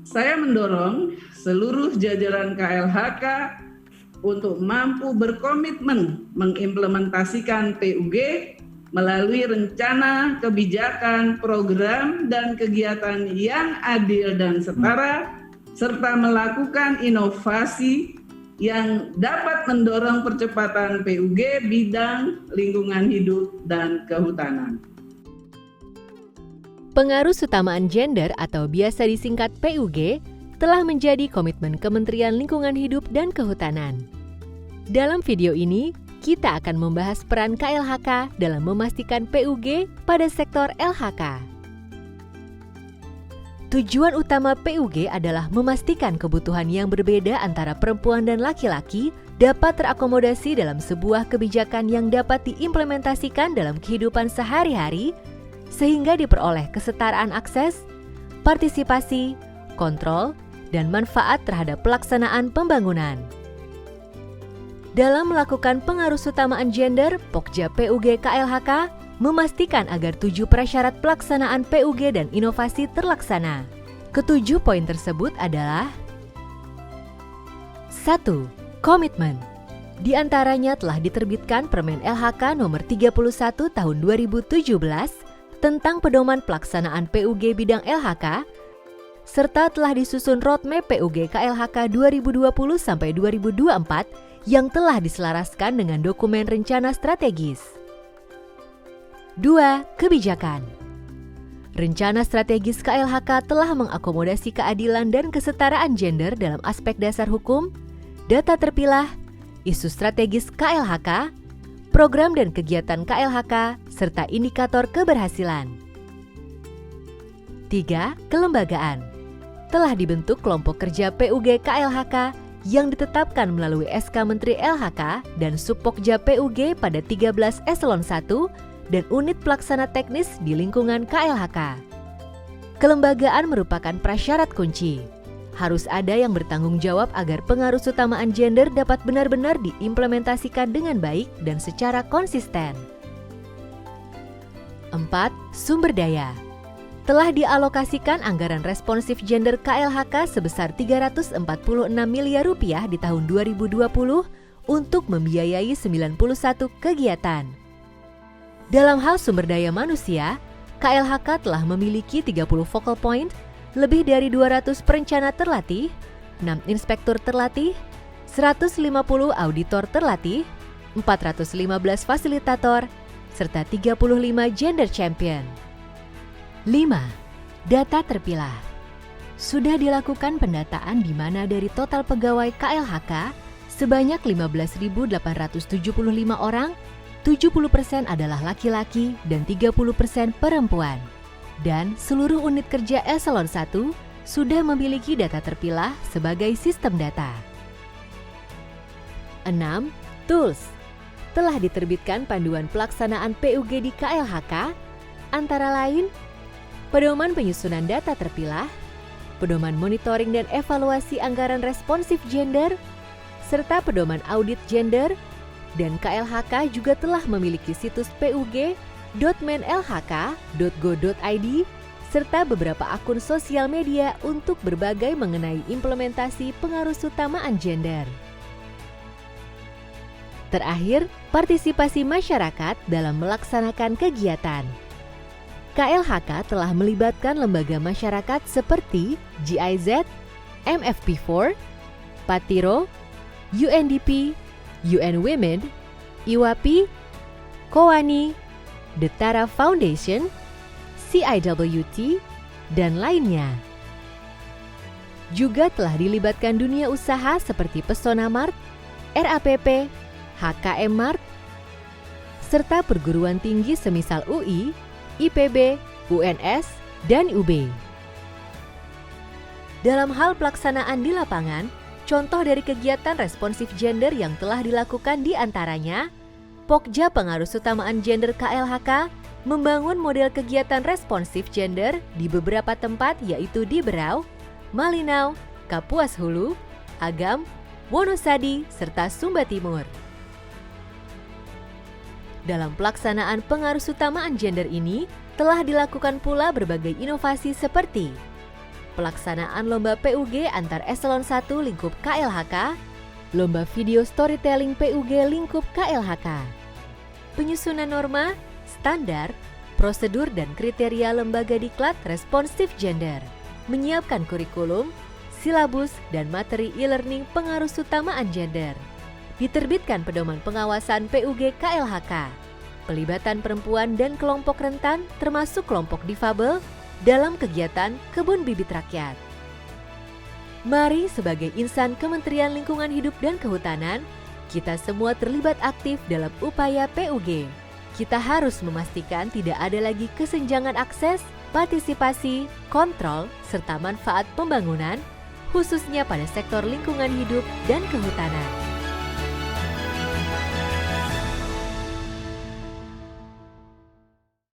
Saya mendorong seluruh jajaran KLHK untuk mampu berkomitmen mengimplementasikan PUG melalui rencana, kebijakan, program, dan kegiatan yang adil dan setara, serta melakukan inovasi yang dapat mendorong percepatan PUG bidang lingkungan hidup dan kehutanan. Pengarus utamaan gender atau biasa disingkat PUG telah menjadi komitmen Kementerian Lingkungan Hidup dan Kehutanan. Dalam video ini, kita akan membahas peran KLHK dalam memastikan PUG pada sektor LHK. Tujuan utama PUG adalah memastikan kebutuhan yang berbeda antara perempuan dan laki-laki dapat terakomodasi dalam sebuah kebijakan yang dapat diimplementasikan dalam kehidupan sehari-hari, sehingga diperoleh kesetaraan akses, partisipasi, kontrol, dan manfaat terhadap pelaksanaan pembangunan. Dalam melakukan pengarus utamaan gender, Pokja PUG KLHK memastikan agar 7 prasyarat pelaksanaan PUG dan inovasi terlaksana. Ketujuh poin tersebut adalah 1. Komitmen. Di antaranya telah diterbitkan Permen LHK nomor 31 tahun 2017 tentang pedoman pelaksanaan PUG bidang LHK, serta telah disusun Roadmap PUG KLHK 2020-2024 yang telah diselaraskan dengan dokumen rencana strategis. 2. Kebijakan. Rencana strategis KLHK telah mengakomodasi keadilan dan kesetaraan gender dalam aspek dasar hukum, data terpilah, isu strategis KLHK, program dan kegiatan KLHK, serta indikator keberhasilan. 3. Kelembagaan. Telah dibentuk kelompok kerja PUG KLHK yang ditetapkan melalui SK Menteri LHK dan Subpokja PUG pada 13 Eselon 1 dan unit pelaksana teknis di lingkungan KLHK. Kelembagaan merupakan prasyarat kunci. Harus ada yang bertanggung jawab agar pengarus utamaan gender dapat benar-benar diimplementasikan dengan baik dan secara konsisten. 4. Sumber daya. Telah dialokasikan anggaran responsif gender KLHK sebesar Rp346 miliar di tahun 2020 untuk membiayai 91 kegiatan. Dalam hal sumber daya manusia, KLHK telah memiliki 30 focal point, lebih dari 200 perencana terlatih, 6 inspektur terlatih, 150 auditor terlatih, 415 fasilitator, serta 35 gender champion. 5. Data terpilah. Sudah dilakukan pendataan di mana dari total pegawai KLHK sebanyak 15.875 orang, 70% adalah laki-laki dan 30% perempuan. Dan seluruh unit kerja Eselon 1 sudah memiliki data terpilah sebagai sistem data. 6. Tools. Telah diterbitkan panduan pelaksanaan PUG di KLHK, antara lain pedoman penyusunan data terpilah, pedoman monitoring dan evaluasi anggaran responsif gender, serta pedoman audit gender, dan KLHK juga telah memiliki situs pug.menlhk.go.id serta beberapa akun sosial media untuk berbagai mengenai implementasi pengarus utamaan gender. Terakhir, partisipasi masyarakat dalam melaksanakan kegiatan. KLHK telah melibatkan lembaga masyarakat seperti GIZ, MFP4, Patiro, UNDP, UN Women, IWAPI, Kowani, The Tara Foundation, CIWT, dan lainnya. Juga telah dilibatkan dunia usaha seperti Pesona Mart, RAPP, HKM Mart, serta perguruan tinggi semisal UI, IPB, UNS, dan UB. Dalam hal pelaksanaan di lapangan, contoh dari kegiatan responsif gender yang telah dilakukan di antaranya, Pokja Pengarus Utamaan Gender KLHK membangun model kegiatan responsif gender di beberapa tempat yaitu di Berau, Malinau, Kapuas Hulu, Agam, Wonosadi, serta Sumba Timur. Dalam pelaksanaan pengarus utamaan gender ini, telah dilakukan pula berbagai inovasi seperti pelaksanaan Lomba PUG antar Eselon 1 lingkup KLHK, Lomba Video Storytelling PUG lingkup KLHK, penyusunan norma, standar, prosedur dan kriteria lembaga diklat responsif gender, menyiapkan kurikulum, silabus, dan materi e-learning pengaruh utamaan gender. Diterbitkan pedoman pengawasan PUG KLHK, pelibatan perempuan dan kelompok rentan termasuk kelompok difabel dalam kegiatan kebun bibit rakyat. Mari sebagai insan Kementerian Lingkungan Hidup dan Kehutanan, kita semua terlibat aktif dalam upaya PUG. Kita harus memastikan tidak ada lagi kesenjangan akses, partisipasi, kontrol, serta manfaat pembangunan, khususnya pada sektor lingkungan hidup dan kehutanan.